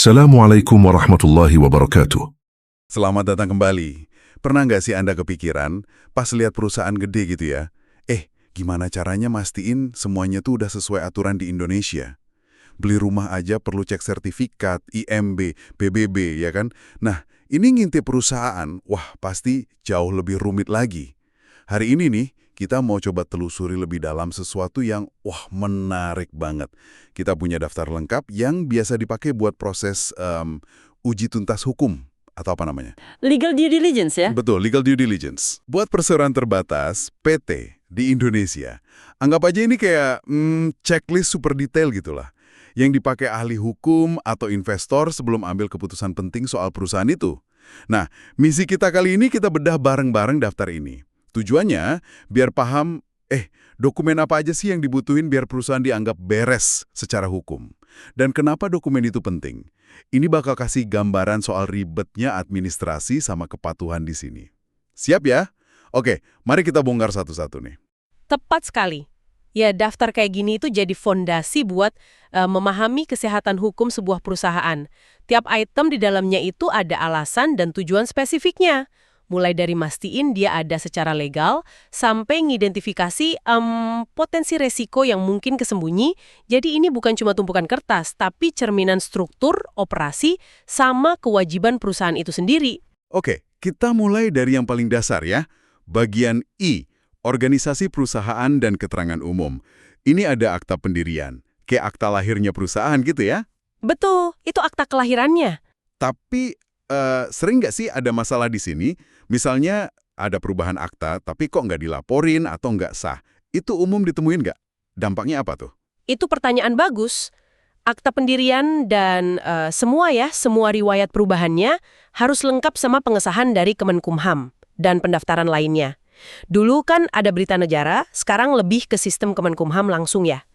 Assalamualaikum warahmatullahi wabarakatuh. Selamat datang kembali. Pernah nggak sih Anda kepikiran pas lihat perusahaan gede gitu ya? Gimana caranya mastiin semuanya tuh udah sesuai aturan di Indonesia? Beli rumah aja perlu cek sertifikat, IMB, PBB, ya kan? Nah, ini ngintip perusahaan, wah pasti jauh lebih rumit lagi. Hari ini nih, kita mau coba telusuri lebih dalam sesuatu yang, wah menarik banget. Kita punya daftar lengkap yang biasa dipakai buat proses uji tuntas hukum. Atau apa namanya? Legal due diligence ya? Betul, legal due diligence. Buat perseroan terbatas, PT, di Indonesia. Anggap aja ini kayak checklist super detail gitulah. Yang dipakai ahli hukum atau investor sebelum ambil keputusan penting soal perusahaan itu. Nah, misi kita kali ini kita bedah bareng-bareng daftar ini. Tujuannya, biar paham, dokumen apa aja sih yang dibutuhin biar perusahaan dianggap beres secara hukum. Dan kenapa dokumen itu penting? Ini bakal kasih gambaran soal ribetnya administrasi sama kepatuhan di sini. Siap ya? Oke, mari kita bongkar satu-satu nih. Tepat sekali. Ya, daftar kayak gini itu jadi fondasi buat memahami kesehatan hukum sebuah perusahaan. Tiap item di dalamnya itu ada alasan dan tujuan spesifiknya. Mulai dari mastiin dia ada secara legal, sampai ngidentifikasi potensi resiko yang mungkin kesembunyi. Jadi ini bukan cuma tumpukan kertas, tapi cerminan struktur, operasi, sama kewajiban perusahaan itu sendiri. Oke, kita mulai dari yang paling dasar ya. Bagian I, organisasi perusahaan dan keterangan umum. Ini ada akta pendirian, kayak akta lahirnya perusahaan gitu ya. Betul, itu akta kelahirannya. Tapi sering nggak sih ada masalah di sini? Misalnya ada perubahan akta, tapi kok nggak dilaporin atau nggak sah. Itu umum ditemuin nggak? Dampaknya apa tuh? Itu pertanyaan bagus. Akta pendirian dan semua riwayat perubahannya harus lengkap sama pengesahan dari Kemenkumham dan pendaftaran lainnya. Dulu kan ada berita negara, sekarang lebih ke sistem Kemenkumham langsung ya.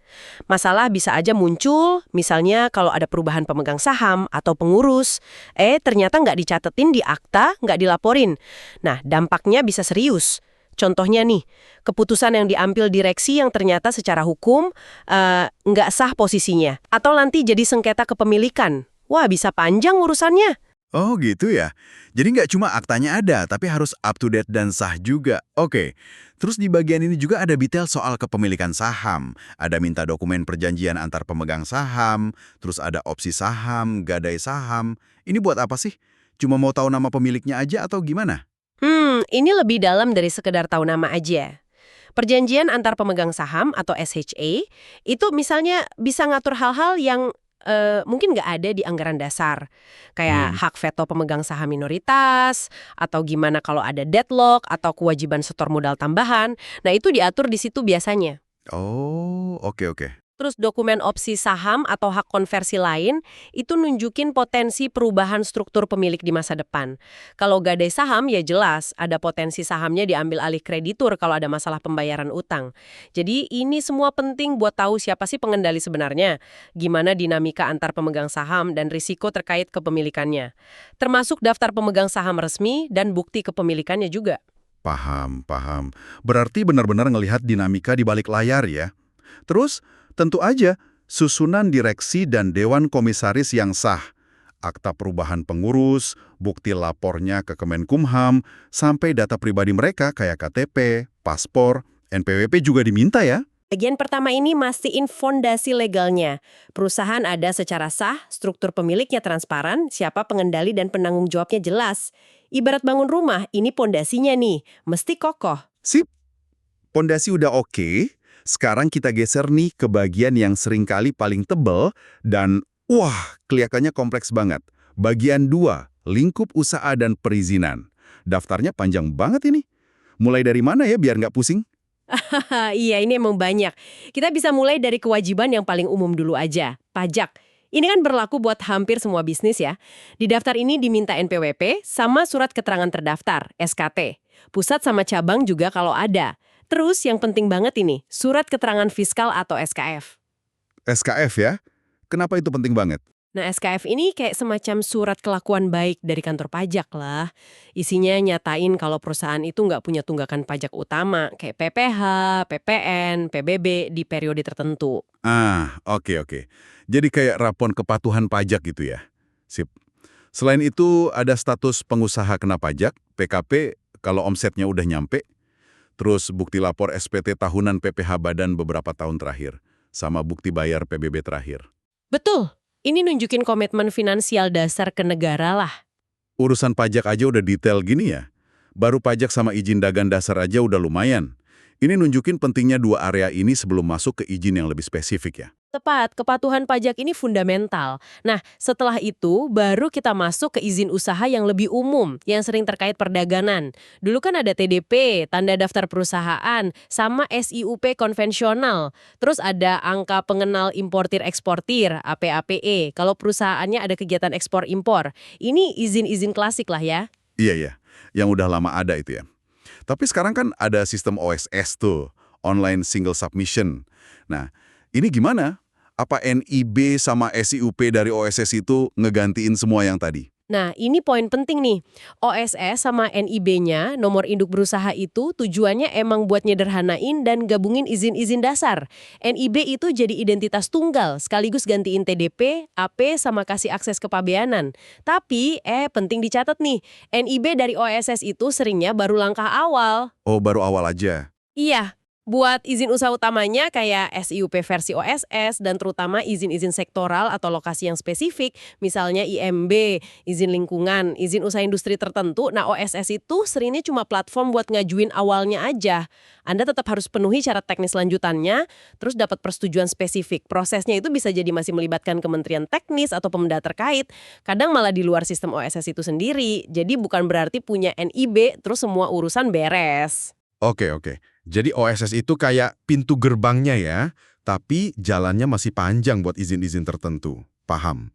Masalah bisa aja muncul, misalnya kalau ada perubahan pemegang saham atau pengurus, ternyata nggak dicatetin di akta, nggak dilaporin. Nah, dampaknya bisa serius. Contohnya nih, keputusan yang diambil direksi yang ternyata secara hukum nggak sah posisinya. Atau nanti jadi sengketa kepemilikan. Wah, bisa panjang urusannya. Oh gitu ya. Jadi nggak cuma aktanya ada, tapi harus up to date dan sah juga. Oke. Terus di bagian ini juga ada detail soal kepemilikan saham. Ada minta dokumen perjanjian antar pemegang saham, terus ada opsi saham, gadai saham. Ini buat apa sih? Cuma mau tahu nama pemiliknya aja atau gimana? Ini lebih dalam dari sekedar tahu nama aja. Perjanjian antar pemegang saham atau SHA itu misalnya bisa ngatur hal-hal yang mungkin nggak ada di anggaran dasar. Kayak hak veto pemegang saham minoritas, atau gimana kalau ada deadlock, atau kewajiban setor modal tambahan. Nah, itu diatur di situ biasanya. Oh, oke. Terus dokumen opsi saham atau hak konversi lain itu nunjukin potensi perubahan struktur pemilik di masa depan. Kalau gadai saham ya jelas ada potensi sahamnya diambil alih kreditur kalau ada masalah pembayaran utang. Jadi ini semua penting buat tahu siapa sih pengendali sebenarnya, gimana dinamika antar pemegang saham dan risiko terkait kepemilikannya. Termasuk daftar pemegang saham resmi dan bukti kepemilikannya juga. Paham. Berarti benar-benar ngelihat dinamika di balik layar ya. Terus, tentu aja, susunan direksi dan dewan komisaris yang sah, akta perubahan pengurus, bukti lapornya ke Kemenkumham, sampai data pribadi mereka kayak KTP, paspor, NPWP juga diminta ya. Bagian pertama ini mastiin fondasi legalnya. Perusahaan ada secara sah, struktur pemiliknya transparan, siapa pengendali dan penanggung jawabnya jelas. Ibarat bangun rumah, ini pondasinya nih, mesti kokoh. Sip, pondasi udah oke. Sekarang kita geser nih ke bagian yang seringkali paling tebal dan wah, kelihatannya kompleks banget. Bagian 2, lingkup usaha dan perizinan. Daftarnya panjang banget ini. Mulai dari mana ya biar nggak pusing? Iya, ini emang banyak. Kita bisa mulai dari kewajiban yang paling umum dulu aja, pajak. Ini kan berlaku buat hampir semua bisnis ya. Di daftar ini diminta NPWP sama surat keterangan terdaftar, SKT. Pusat sama cabang juga kalau ada. Terus yang penting banget ini, surat keterangan fiskal atau SKF. SKF ya? Kenapa itu penting banget? Nah, SKF ini kayak semacam surat kelakuan baik dari kantor pajak lah. Isinya nyatain kalau perusahaan itu nggak punya tunggakan pajak utama, kayak PPh, PPN, PBB di periode tertentu. Oke. Jadi kayak rapor kepatuhan pajak gitu ya? Sip. Selain itu, ada status pengusaha kena pajak, PKP, kalau omsetnya udah nyampe. Terus bukti lapor SPT tahunan PPh Badan beberapa tahun terakhir. Sama bukti bayar PBB terakhir. Betul, ini nunjukin komitmen finansial dasar ke negara lah. Urusan pajak aja udah detail gini ya. Baru pajak sama izin dagang dasar aja udah lumayan. Ini nunjukin pentingnya dua area ini sebelum masuk ke izin yang lebih spesifik ya. Tepat, kepatuhan pajak ini fundamental. Nah, setelah itu baru kita masuk ke izin usaha yang lebih umum, yang sering terkait perdagangan. Dulu kan ada TDP, tanda daftar perusahaan, sama SIUP konvensional. Terus ada angka pengenal importir-eksportir, APAPE, kalau perusahaannya ada kegiatan ekspor-impor. Ini izin-izin klasik lah ya. Iya, yang udah lama ada itu ya. Tapi sekarang kan ada sistem OSS tuh, Online Single Submission. Nah, ini gimana? Apa NIB sama SIUP dari OSS itu ngegantiin semua yang tadi? Nah, ini poin penting nih. OSS sama NIB-nya, nomor induk berusaha itu tujuannya emang buat nyederhanain dan gabungin izin-izin dasar. NIB itu jadi identitas tunggal, sekaligus gantiin TDP, AP, sama kasih akses kepabeanan. Tapi, penting dicatat nih, NIB dari OSS itu seringnya baru langkah awal. Oh, baru awal aja. Iya. Buat izin usaha utamanya kayak SIUP versi OSS dan terutama izin-izin sektoral atau lokasi yang spesifik, misalnya IMB, izin lingkungan, izin usaha industri tertentu. Nah, OSS itu seringnya cuma platform buat ngajuin awalnya aja. Anda tetap harus penuhi syarat teknis lanjutannya, terus dapat persetujuan spesifik. Prosesnya itu bisa jadi masih melibatkan kementerian teknis atau pemda terkait, kadang malah di luar sistem OSS itu sendiri. Jadi bukan berarti punya NIB terus semua urusan beres. Oke. Jadi OSS itu kayak pintu gerbangnya ya, tapi jalannya masih panjang buat izin-izin tertentu. Paham.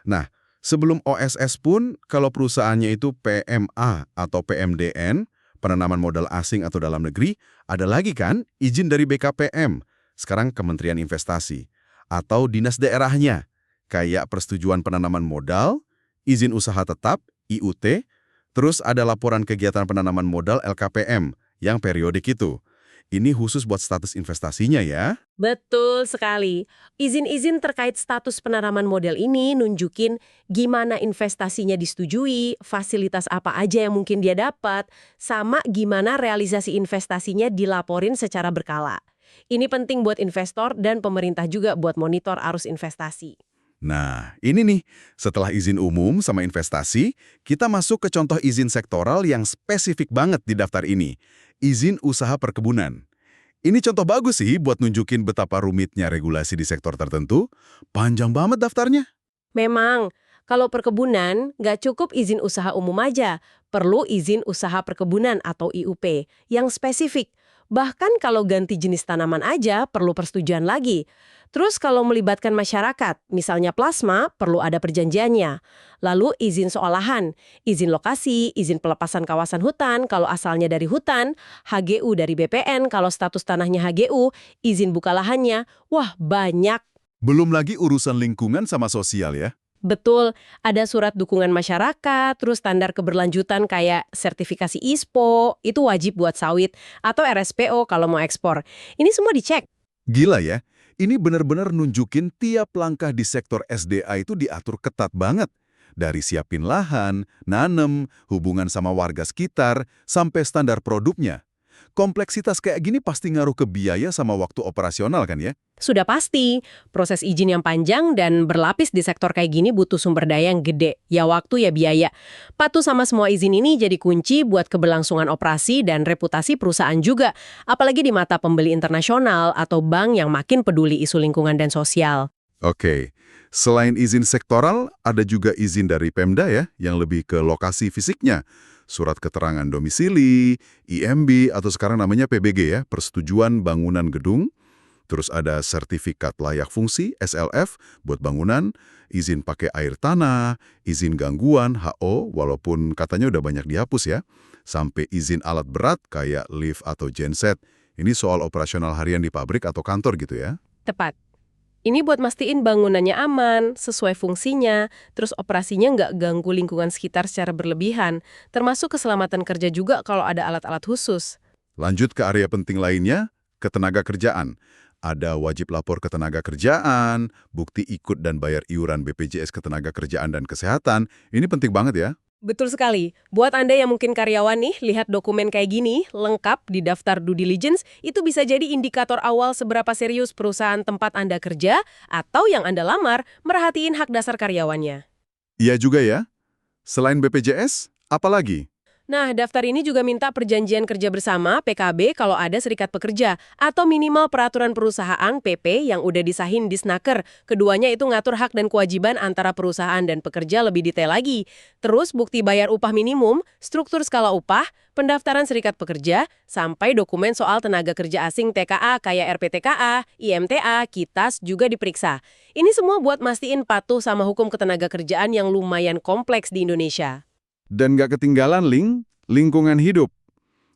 Nah, sebelum OSS pun, kalau perusahaannya itu PMA atau PMDN, penanaman modal asing atau dalam negeri, ada lagi kan izin dari BKPM, sekarang Kementerian Investasi, atau dinas daerahnya, kayak persetujuan penanaman modal, izin usaha tetap, IUT, terus ada laporan kegiatan penanaman modal LKPM, yang periodik itu. Ini khusus buat status investasinya ya. Betul sekali. Izin-izin terkait status penanaman modal ini nunjukin gimana investasinya disetujui, fasilitas apa aja yang mungkin dia dapat, sama gimana realisasi investasinya dilaporin secara berkala. Ini penting buat investor dan pemerintah juga buat monitor arus investasi. Nah, ini nih, setelah izin umum sama investasi, kita masuk ke contoh izin sektoral yang spesifik banget di daftar ini. Izin usaha perkebunan. Ini contoh bagus sih buat nunjukin betapa rumitnya regulasi di sektor tertentu. Panjang banget daftarnya. Memang, kalau perkebunan nggak cukup izin usaha umum aja, perlu izin usaha perkebunan atau IUP yang spesifik. Bahkan kalau ganti jenis tanaman aja perlu persetujuan lagi. Terus kalau melibatkan masyarakat, misalnya plasma, perlu ada perjanjiannya. Lalu izin soal lahan, izin lokasi, izin pelepasan kawasan hutan kalau asalnya dari hutan, HGU dari BPN kalau status tanahnya HGU, izin buka lahannya, wah banyak. Belum lagi urusan lingkungan sama sosial ya. Betul, ada surat dukungan masyarakat, terus standar keberlanjutan kayak sertifikasi ISPO, itu wajib buat sawit, atau RSPO kalau mau ekspor. Ini semua dicek. Gila ya, ini benar-benar nunjukin tiap langkah di sektor SDA itu diatur ketat banget. Dari siapin lahan, nanem, hubungan sama warga sekitar, sampai standar produknya. Kompleksitas kayak gini pasti ngaruh ke biaya sama waktu operasional kan ya? Sudah pasti, proses izin yang panjang dan berlapis di sektor kayak gini butuh sumber daya yang gede, ya waktu ya biaya. Patuh sama semua izin ini jadi kunci buat keberlangsungan operasi dan reputasi perusahaan juga, apalagi di mata pembeli internasional atau bank yang makin peduli isu lingkungan dan sosial. Oke, selain izin sektoral, ada juga izin dari Pemda ya, yang lebih ke lokasi fisiknya. Surat keterangan domisili, IMB, atau sekarang namanya PBG ya, Persetujuan Bangunan Gedung. Terus ada sertifikat layak fungsi, SLF, buat bangunan, izin pakai air tanah, izin gangguan, HO, walaupun katanya udah banyak dihapus ya, sampai izin alat berat kayak lift atau genset. Ini soal operasional harian di pabrik atau kantor gitu ya. Tepat. Ini buat mastiin bangunannya aman, sesuai fungsinya, terus operasinya nggak ganggu lingkungan sekitar secara berlebihan, termasuk keselamatan kerja juga kalau ada alat-alat khusus. Lanjut ke area penting lainnya, ketenaga kerjaan. Ada wajib lapor ketenagakerjaan, bukti ikut dan bayar iuran BPJS Ketenagakerjaan dan Kesehatan. Ini penting banget ya. Betul sekali. Buat Anda yang mungkin karyawan nih, lihat dokumen kayak gini, lengkap di daftar due diligence, itu bisa jadi indikator awal seberapa serius perusahaan tempat Anda kerja atau yang Anda lamar merhatiin hak dasar karyawannya. Iya juga ya. Selain BPJS, apa lagi? Nah, daftar ini juga minta perjanjian kerja bersama, PKB, kalau ada serikat pekerja, atau minimal peraturan perusahaan, PP, yang udah disahin di Snaker. Keduanya itu ngatur hak dan kewajiban antara perusahaan dan pekerja lebih detail lagi. Terus, bukti bayar upah minimum, struktur skala upah, pendaftaran serikat pekerja, sampai dokumen soal tenaga kerja asing TKA kayak RPTKA, IMTA, KITAS juga diperiksa. Ini semua buat mastiin patuh sama hukum ketenaga kerjaan yang lumayan kompleks di Indonesia. Dan nggak ketinggalan lingkungan hidup.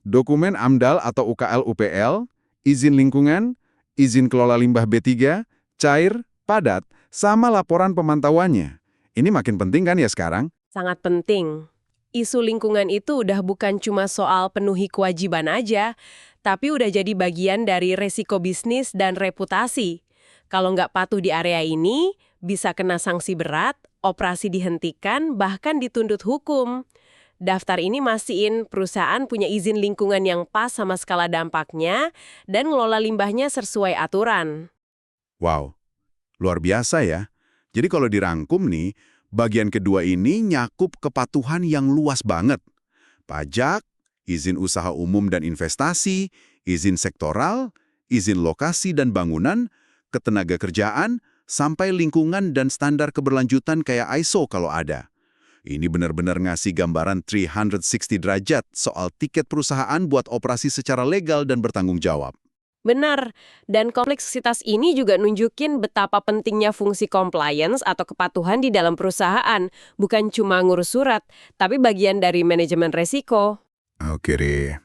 Dokumen AMDAL atau UKL-UPL, izin lingkungan, izin kelola limbah B3, cair, padat, sama laporan pemantauannya. Ini makin penting kan ya sekarang? Sangat penting. Isu lingkungan itu udah bukan cuma soal penuhi kewajiban aja, tapi udah jadi bagian dari resiko bisnis dan reputasi. Kalau nggak patuh di area ini, bisa kena sanksi berat, operasi dihentikan, bahkan dituntut hukum. Daftar ini mastiin perusahaan punya izin lingkungan yang pas sama skala dampaknya dan ngelola limbahnya sesuai aturan. Wow, luar biasa ya. Jadi kalau dirangkum nih, bagian kedua ini nyakup kepatuhan yang luas banget. Pajak, izin usaha umum dan investasi, izin sektoral, izin lokasi dan bangunan, ketenagakerjaan, sampai lingkungan dan standar keberlanjutan kayak ISO kalau ada. Ini benar-benar ngasih gambaran 360 derajat soal tiket perusahaan buat operasi secara legal dan bertanggung jawab. Benar, dan kompleksitas ini juga nunjukin betapa pentingnya fungsi compliance atau kepatuhan di dalam perusahaan. Bukan cuma ngurus surat, tapi bagian dari manajemen resiko. Oke deh.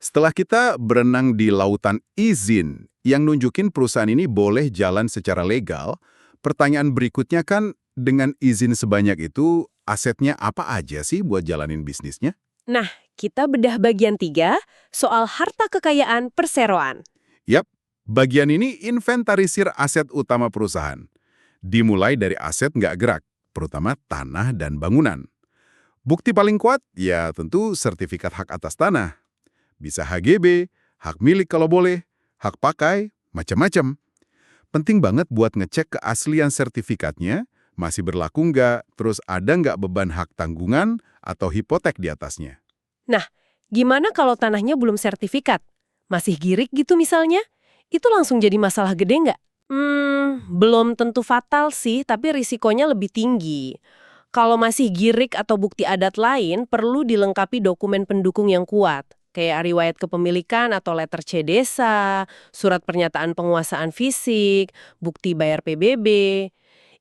Setelah kita berenang di lautan izin yang nunjukin perusahaan ini boleh jalan secara legal, pertanyaan berikutnya kan dengan izin sebanyak itu, asetnya apa aja sih buat jalanin bisnisnya? Nah, kita bedah bagian 3, soal harta kekayaan perseroan. Yap, bagian ini inventarisir aset utama perusahaan. Dimulai dari aset nggak gerak, terutama tanah dan bangunan. Bukti paling kuat, ya tentu sertifikat hak atas tanah. Bisa HGB, hak milik kalau boleh, hak pakai, macam-macam. Penting banget buat ngecek keaslian sertifikatnya, masih berlaku nggak, terus ada nggak beban hak tanggungan atau hipotek di atasnya. Nah, gimana kalau tanahnya belum sertifikat? Masih girik gitu misalnya? Itu langsung jadi masalah gede nggak? Belum tentu fatal sih, tapi risikonya lebih tinggi. Kalau masih girik atau bukti adat lain, perlu dilengkapi dokumen pendukung yang kuat. Kayak riwayat kepemilikan atau letter C desa, surat pernyataan penguasaan fisik, bukti bayar PBB.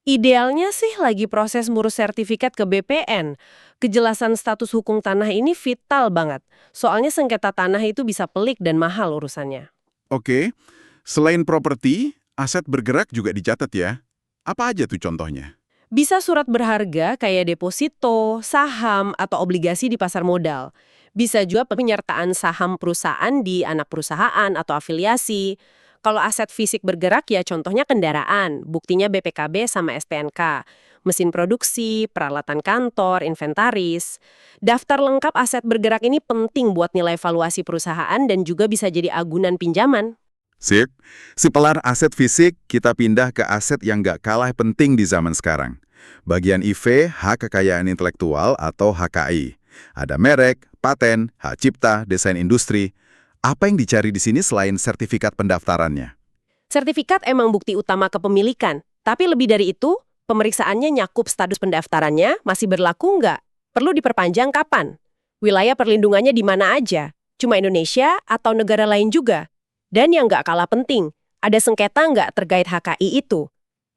Idealnya sih lagi proses ngurus sertifikat ke BPN. Kejelasan status hukum tanah ini vital banget. Soalnya sengketa tanah itu bisa pelik dan mahal urusannya. Oke, selain properti, aset bergerak juga dicatat ya. Apa aja tuh contohnya? Bisa surat berharga kayak deposito, saham, atau obligasi di pasar modal. Bisa juga penyertaan saham perusahaan di anak perusahaan atau afiliasi. Kalau aset fisik bergerak ya contohnya kendaraan, buktinya BPKB sama STNK. Mesin produksi, peralatan kantor, inventaris. Daftar lengkap aset bergerak ini penting buat nilai valuasi perusahaan dan juga bisa jadi agunan pinjaman. Sip, sepelar aset fisik kita pindah ke aset yang nggak kalah penting di zaman sekarang. Bagian IV, hak kekayaan intelektual atau HKI. Ada merek, paten, hak cipta, desain industri. Apa yang dicari di sini selain sertifikat pendaftarannya? Sertifikat emang bukti utama kepemilikan, tapi lebih dari itu, pemeriksaannya nyakup status pendaftarannya masih berlaku nggak? Perlu diperpanjang kapan? Wilayah perlindungannya di mana aja? Cuma Indonesia atau negara lain juga? Dan yang nggak kalah penting, ada sengketa nggak terkait HKI itu?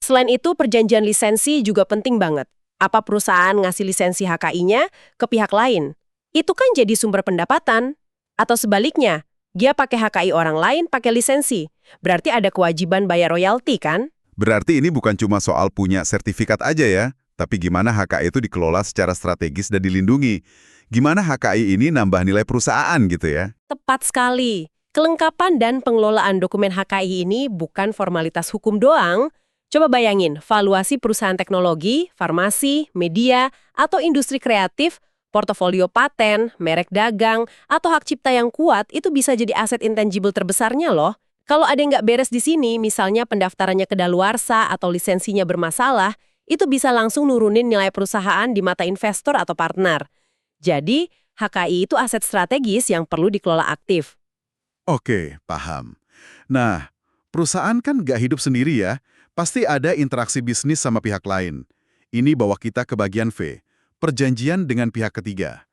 Selain itu, perjanjian lisensi juga penting banget. Apa perusahaan ngasih lisensi HKI-nya ke pihak lain? Itu kan jadi sumber pendapatan. Atau sebaliknya, dia pakai HKI orang lain pakai lisensi. Berarti ada kewajiban bayar royalti kan? Berarti ini bukan cuma soal punya sertifikat aja ya, tapi gimana HKI itu dikelola secara strategis dan dilindungi. Gimana HKI ini nambah nilai perusahaan gitu ya? Tepat sekali. Kelengkapan dan pengelolaan dokumen HKI ini bukan formalitas hukum doang. Coba bayangin, valuasi perusahaan teknologi, farmasi, media, atau industri kreatif, portofolio paten, merek dagang, atau hak cipta yang kuat itu bisa jadi aset intangible terbesarnya loh. Kalau ada yang nggak beres di sini, misalnya pendaftarannya kedaluarsa atau lisensinya bermasalah, itu bisa langsung nurunin nilai perusahaan di mata investor atau partner. Jadi, HKI itu aset strategis yang perlu dikelola aktif. Oke, paham. Nah, perusahaan kan nggak hidup sendiri ya. Pasti ada interaksi bisnis sama pihak lain. Ini bawa kita ke bagian V, perjanjian dengan pihak ketiga.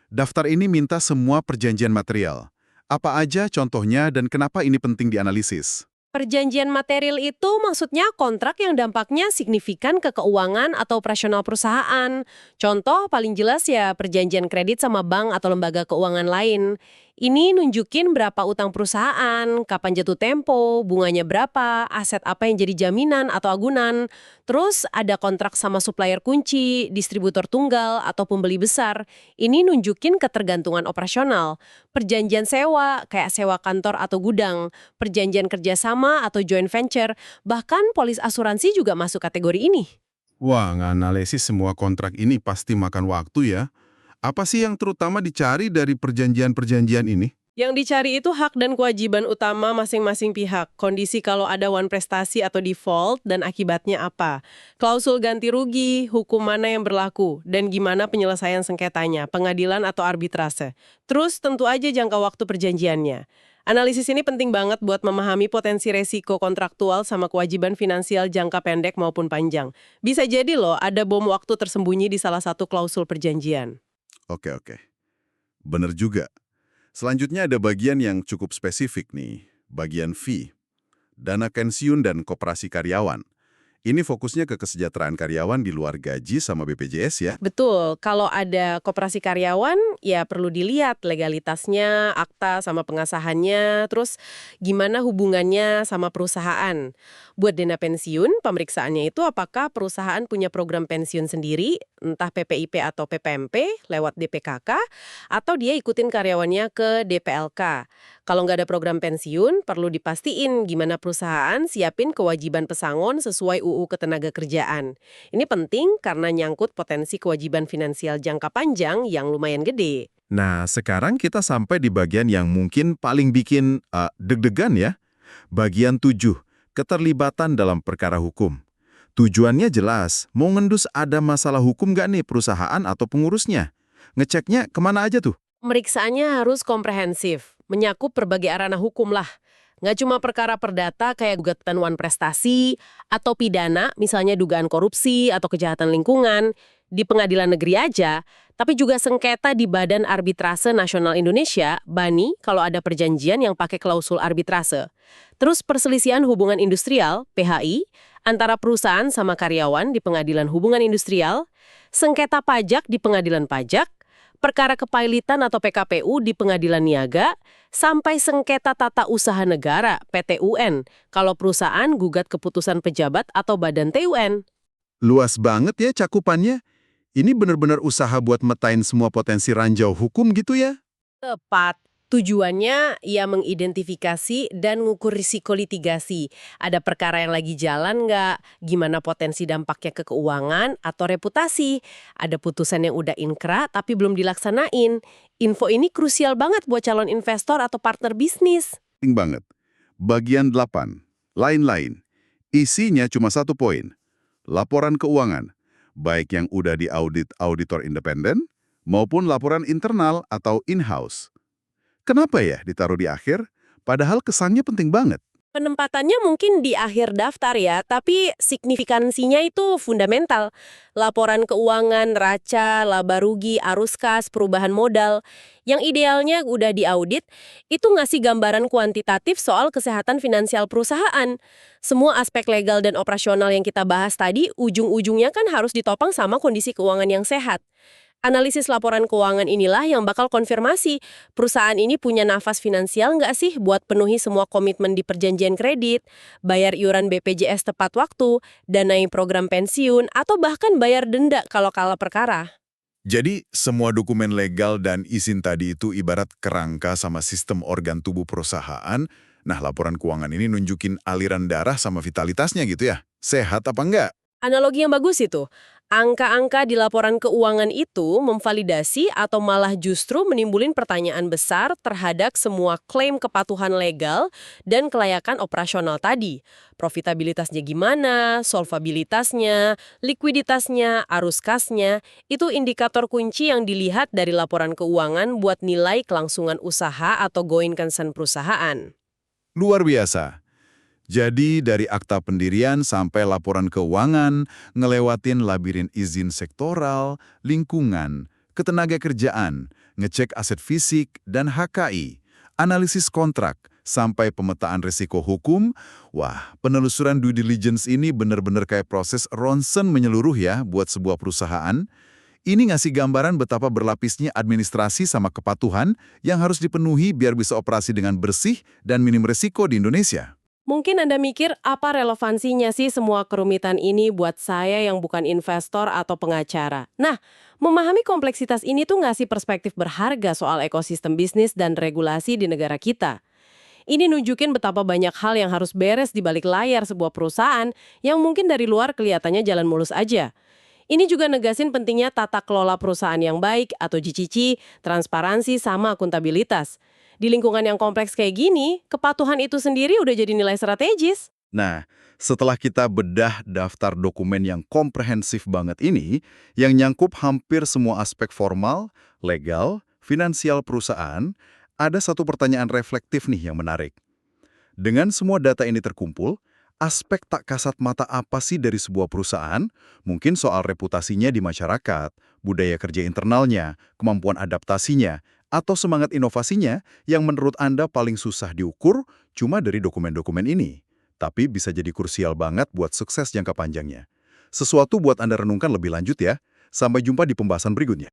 Daftar ini minta semua perjanjian material. Apa aja contohnya dan kenapa ini penting dianalisis? Perjanjian material itu maksudnya kontrak yang dampaknya signifikan ke keuangan atau operasional perusahaan. Contoh paling jelas ya perjanjian kredit sama bank atau lembaga keuangan lain. Ini nunjukin berapa utang perusahaan, kapan jatuh tempo, bunganya berapa, aset apa yang jadi jaminan atau agunan. Terus ada kontrak sama supplier kunci, distributor tunggal, atau pembeli besar. Ini nunjukin ketergantungan operasional. Perjanjian sewa, kayak sewa kantor atau gudang. Perjanjian kerjasama atau joint venture, bahkan polis asuransi juga masuk kategori ini. Wah, nganalisis semua kontrak ini pasti makan waktu ya. Apa sih yang terutama dicari dari perjanjian-perjanjian ini? Yang dicari itu hak dan kewajiban utama masing-masing pihak. Kondisi kalau ada one prestasi atau default dan akibatnya apa. Klausul ganti rugi, hukum mana yang berlaku, dan gimana penyelesaian sengketanya, pengadilan atau arbitrase. Terus tentu aja jangka waktu perjanjiannya. Analisis ini penting banget buat memahami potensi resiko kontraktual sama kewajiban finansial jangka pendek maupun panjang. Bisa jadi loh ada bom waktu tersembunyi di salah satu klausul perjanjian. Oke. Bener juga. Selanjutnya ada bagian yang cukup spesifik nih, bagian fee. Dana pensiun dan koperasi karyawan. Ini fokusnya ke kesejahteraan karyawan di luar gaji sama BPJS ya. Betul, kalau ada koperasi karyawan, ya perlu dilihat legalitasnya, akta sama pengasahannya, terus gimana hubungannya sama perusahaan. Buat dana pensiun, pemeriksaannya itu apakah perusahaan punya program pensiun sendiri, entah PPIP atau PPMP, lewat DPKK, atau dia ikutin karyawannya ke DPLK. Kalau nggak ada program pensiun, perlu dipastiin gimana perusahaan siapin kewajiban pesangon sesuai UU Ketenagakerjaan. Ini penting karena nyangkut potensi kewajiban finansial jangka panjang yang lumayan gede. Nah, sekarang kita sampai di bagian yang mungkin paling bikin deg-degan ya. Bagian 7, keterlibatan dalam perkara hukum. Tujuannya jelas, mau ngendus ada masalah hukum nggak nih perusahaan atau pengurusnya? Ngeceknya kemana aja tuh? Pemeriksaannya harus komprehensif, menyakup berbagai ranah hukum lah. Nggak cuma perkara perdata kayak gugatan wan prestasi, atau pidana, misalnya dugaan korupsi atau kejahatan lingkungan, di pengadilan negeri aja, tapi juga sengketa di Badan Arbitrase Nasional Indonesia, BANI, kalau ada perjanjian yang pakai klausul arbitrase. Terus perselisihan hubungan industrial, PHI, antara perusahaan sama karyawan di Pengadilan Hubungan Industrial, sengketa pajak di Pengadilan Pajak, perkara kepailitan atau PKPU di Pengadilan Niaga, sampai sengketa tata usaha negara, PTUN, kalau perusahaan gugat keputusan pejabat atau badan TUN. Luas banget ya cakupannya. Ini benar-benar usaha buat metain semua potensi ranjau hukum gitu ya? Tepat. Tujuannya ia mengidentifikasi dan ngukur risiko litigasi. Ada perkara yang lagi jalan nggak? Gimana potensi dampaknya ke keuangan atau reputasi? Ada putusan yang udah inkrah tapi belum dilaksanain. Info ini krusial banget buat calon investor atau partner bisnis. Penting banget. Bagian 8, lain-lain. Isinya cuma 1 poin. Laporan keuangan, baik yang udah diaudit auditor independen maupun laporan internal atau in-house. Kenapa ya ditaruh di akhir? Padahal kesannya penting banget. Penempatannya mungkin di akhir daftar ya, tapi signifikansinya itu fundamental. Laporan keuangan, neraca, laba rugi, arus kas, perubahan modal, yang idealnya udah diaudit, itu ngasih gambaran kuantitatif soal kesehatan finansial perusahaan. Semua aspek legal dan operasional yang kita bahas tadi, ujung-ujungnya kan harus ditopang sama kondisi keuangan yang sehat. Analisis laporan keuangan inilah yang bakal konfirmasi perusahaan ini punya nafas finansial nggak sih buat penuhi semua komitmen di perjanjian kredit, bayar iuran BPJS tepat waktu, danai program pensiun, atau bahkan bayar denda kalau kalah perkara. Jadi, semua dokumen legal dan izin tadi itu ibarat kerangka sama sistem organ tubuh perusahaan. Nah, laporan keuangan ini nunjukin aliran darah sama vitalitasnya gitu ya. Sehat apa enggak? Analogi yang bagus itu. Angka-angka di laporan keuangan itu memvalidasi atau malah justru menimbulin pertanyaan besar terhadap semua klaim kepatuhan legal dan kelayakan operasional tadi. Profitabilitasnya gimana, solvabilitasnya, likuiditasnya, arus kasnya, itu indikator kunci yang dilihat dari laporan keuangan buat nilai kelangsungan usaha atau going concern perusahaan. Luar biasa. Jadi dari akta pendirian sampai laporan keuangan, ngelewatin labirin izin sektoral, lingkungan, ketenaga kerjaan, ngecek aset fisik dan HKI, analisis kontrak, sampai pemetaan risiko hukum, wah, penelusuran due diligence ini benar-benar kayak proses ronsen menyeluruh ya buat sebuah perusahaan. Ini ngasih gambaran betapa berlapisnya administrasi sama kepatuhan yang harus dipenuhi biar bisa operasi dengan bersih dan minim risiko di Indonesia. Mungkin Anda mikir apa relevansinya sih semua kerumitan ini buat saya yang bukan investor atau pengacara. Nah, memahami kompleksitas ini tuh ngasih perspektif berharga soal ekosistem bisnis dan regulasi di negara kita. Ini nunjukin betapa banyak hal yang harus beres di balik layar sebuah perusahaan yang mungkin dari luar kelihatannya jalan mulus aja. Ini juga negasin pentingnya tata kelola perusahaan yang baik atau GCC, transparansi sama akuntabilitas. Di lingkungan yang kompleks kayak gini, kepatuhan itu sendiri udah jadi nilai strategis. Nah, setelah kita bedah daftar dokumen yang komprehensif banget ini, yang nyangkup hampir semua aspek formal, legal, finansial perusahaan, ada satu pertanyaan reflektif nih yang menarik. Dengan semua data ini terkumpul, aspek tak kasat mata apa sih dari sebuah perusahaan? Mungkin soal reputasinya di masyarakat, budaya kerja internalnya, kemampuan adaptasinya, atau semangat inovasinya yang menurut Anda paling susah diukur cuma dari dokumen-dokumen ini. Tapi bisa jadi krusial banget buat sukses jangka panjangnya. Sesuatu buat Anda renungkan lebih lanjut ya. Sampai jumpa di pembahasan berikutnya.